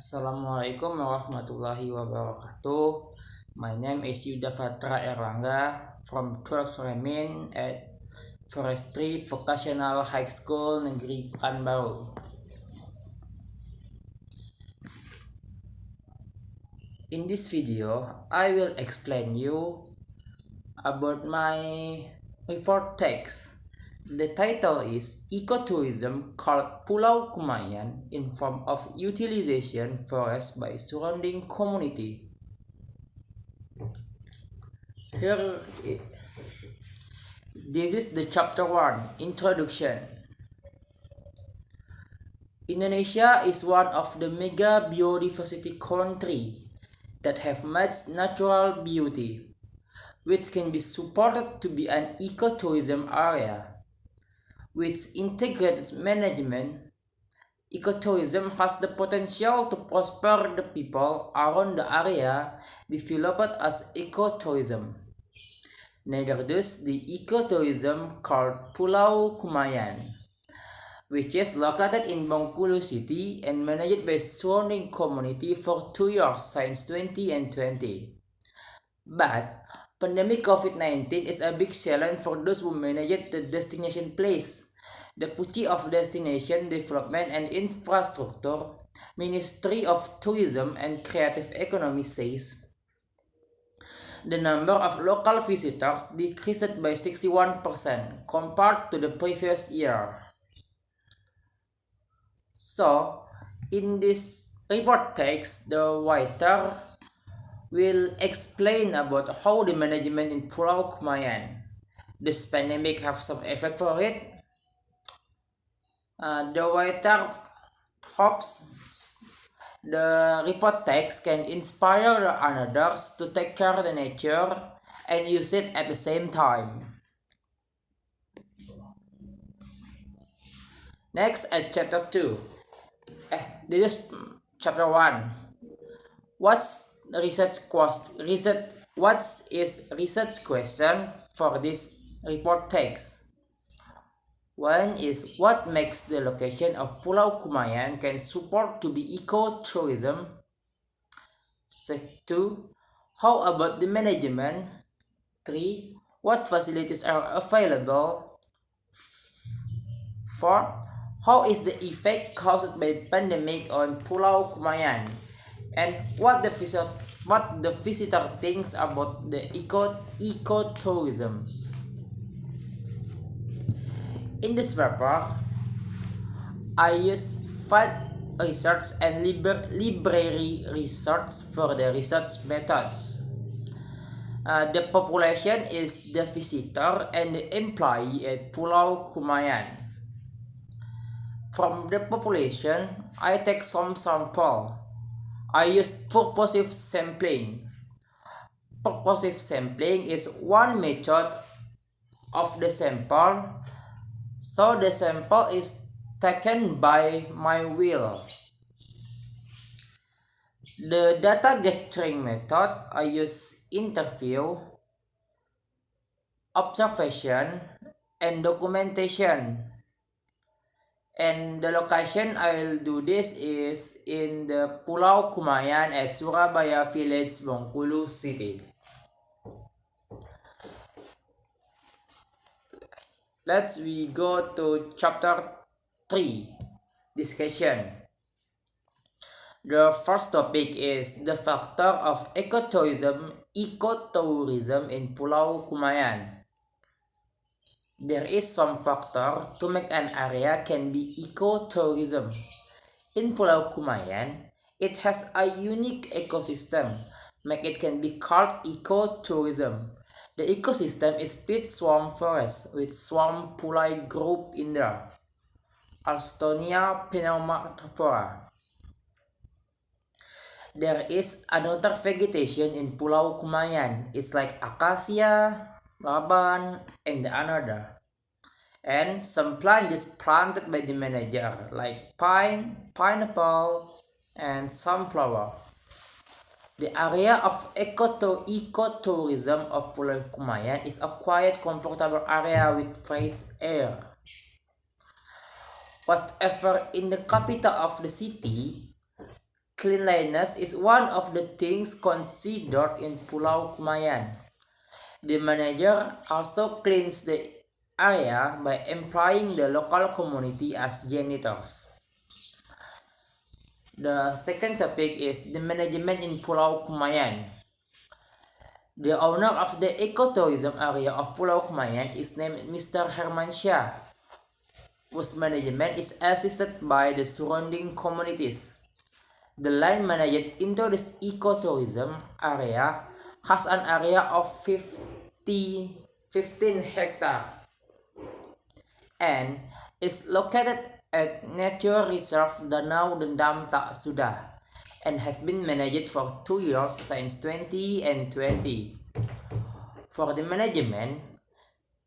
Assalamualaikum warahmatullahi wabarakatuh. My name is Yuda Vatra Erlangga from 12 RAMIN at Forestry Vocational High School Negeri Pekanbaru. In this video, I will explain you about my report text. The title is Ecotourism called Pulau Kumayan in form of utilization forest by surrounding community. Here, this is the chapter 1, Introduction. Indonesia is one of the mega biodiversity country that have much natural beauty, which can be supported to be an ecotourism area. With integrated management, ecotourism has the potential to prosper the people around the area developed as ecotourism. Neither does the ecotourism called Pulau Kumayan, which is located in Bengkulu City and managed by surrounding community for 2 years since 2020. But pandemic COVID-19 is a big challenge for those who manage the destination place. The Puchi of Destination Development and Infrastructure, Ministry of Tourism and Creative Economy says the number of local visitors decreased by 61% compared to the previous year. So, in this report text, the writer will explain about how the management in Pulau Kumayan. Does pandemic have some effect for it? The writer hopes the report text can inspire others to take care of the nature and use it at the same time. Next at chapter 2. This is chapter 1. What is research question for this report text? One is what makes the location of Pulau Kumayan can support to be ecotourism. 2. How about the management? 3. What facilities are available? 4. How is the effect caused by pandemic on Pulau Kumayan? And what the visitor thinks about the ecotourism. In this paper, I use 5 research and library research for the research methods. The population is the visitor and the employee at Pulau Kumayan. From the population, I take some sample. I use purposive sampling. Purposive sampling is one method of the sample, so the sample is taken by my will. The data gathering method, I use interview, observation, and documentation. And the location I'll do this is in the Pulau Kumayan at Surabaya Village, Bengkulu City. We go to chapter 3, discussion. The first topic is the factor of ecotourism in Pulau Kumayan. There is some factor to make an area can be ecotourism. In Pulau Kumayan, it has a unique ecosystem, make it can be called ecotourism. The ecosystem is peat swamp forest with swamp Pulau group Indra, Alstonia pneumatophora. There is another vegetation in Pulau Kumayan. It's like acacia, laban, and another. And some plants is planted by the manager like pine, pineapple, and sunflower. The area of ecotourism of Pulau Kumayan is a quiet, comfortable area with fresh air. Whatever in the capital of the city, Cleanliness is one of the things considered in Pulau Kumayan. The manager also cleans the area by employing the local community as janitors. The second topic is the management in Pulau Kumayan. The owner of the ecotourism area of Pulau Kumayan is named Mr. Herman Shah, whose management is assisted by the surrounding communities. The land managed into this ecotourism area has an area of 15 hectares and is located at Nature Reserve Danau Dendam Tak Sudah and has been managed for 2 years since 2020. For the management,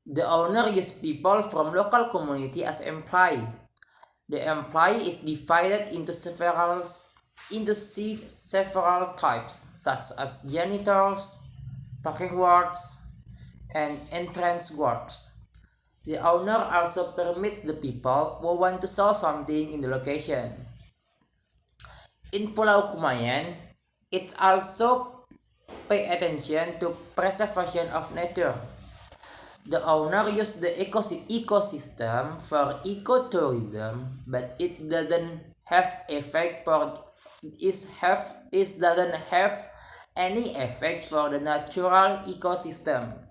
the owner uses people from local community as employee. The employee is divided into several types such as janitors, parking wards, and entrance wards. The owner also permits the people who want to sell something in the location. In Pulau Kumayan, it also pay attention to preservation of nature. The owner uses the ecosystem for ecotourism, but it doesn't have any effect for the natural ecosystem.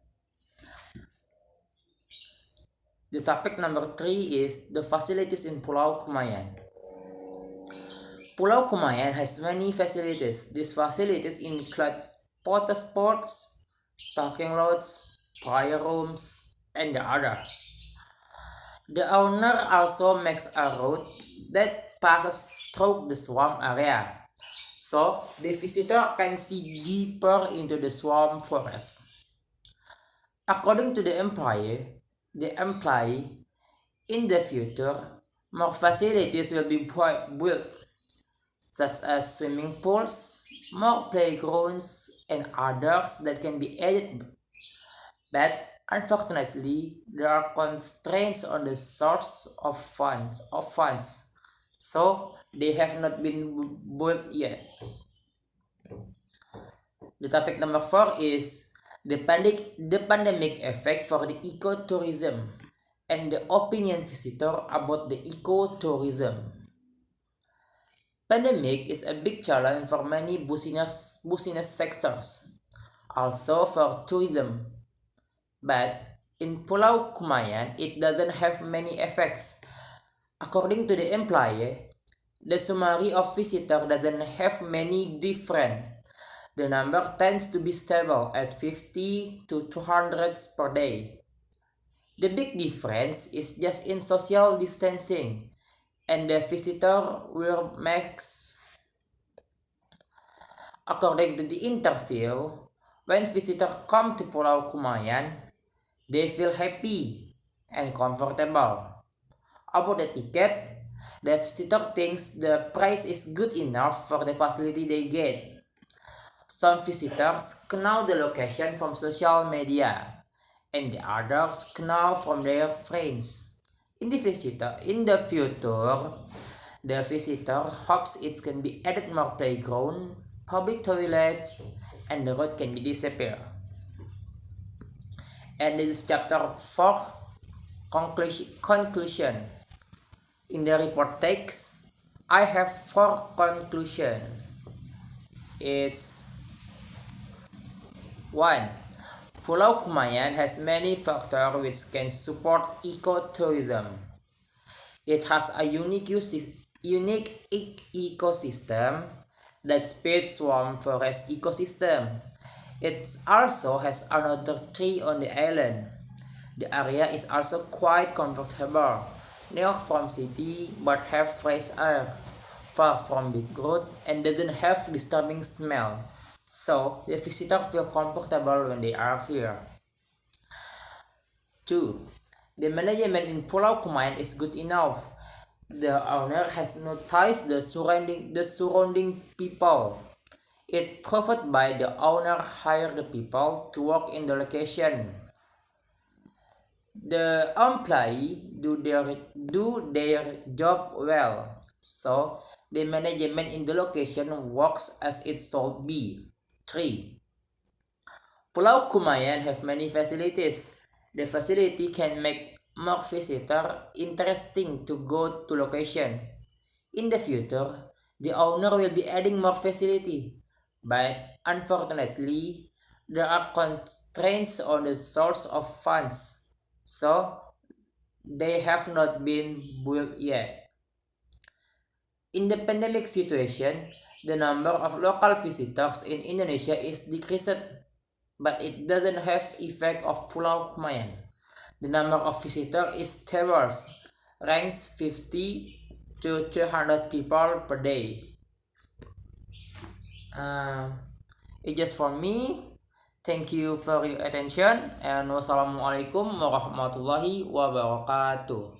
The topic number 3 is the facilities in Pulau Kumayan. Pulau Kumayan has many facilities. These facilities include water sports, parking lots, prayer rooms, and the others. The owner also makes a route that passes through the swamp area, so the visitor can see deeper into the swamp forest. According to the employee, in the future, more facilities will be built, such as swimming pools, more playgrounds, and others that can be added. But unfortunately, there are constraints on the source of funds, so they have not been built yet. The topic number 4 is the pandemic effect for the ecotourism and the opinion visitor about the ecotourism. Pandemic is a big challenge for many business sectors, also for tourism. But in Pulau Kumayan, it doesn't have many effects. According to the employee, the summary of visitors doesn't have many different. The number tends to be stable at 50 to 200 per day. The big difference is just in social distancing, and the visitor wear masks. According to the interview, when visitors come to Pulau Kumayan, they feel happy and comfortable. About the ticket, the visitor thinks the price is good enough for the facility they get. Some visitors know the location from social media, and the others know from their friends. In the future, the visitor hopes it can be added more playground, public toilets, and the road can be disappear. And this is chapter 4, conclusion. In the report text, I have 4 conclusions. It's 1. Pulau Kumayan has many factors which can support ecotourism. It has a unique ecosystem that speeds swamp forest ecosystem. It also has another tree on the island. The area is also quite comfortable, near from city but have fresh air, far from big road, and doesn't have disturbing smell. So the visitors feel comfortable when they are here. 2. The management in Pulau Kumayan is good enough. The owner has noticed the surrounding people. It proved by the owner hired the people to work in the location. The employee do their job well, so the management in the location works as it should be. 3. Pulau Kumayan have many facilities. The facility can make more visitor interesting to go to location. In the future, the owner will be adding more facility, but unfortunately, there are constraints on the source of funds, so they have not been built yet. In the pandemic situation, the number of local visitors in Indonesia is decreased, but it doesn't have effect of Pulau Kumayan. The number of visitors is stable, ranks 50 to 200 people per day. Um, it's just for me. Thank you for your attention and wassalamualaikum warahmatullahi wabarakatuh.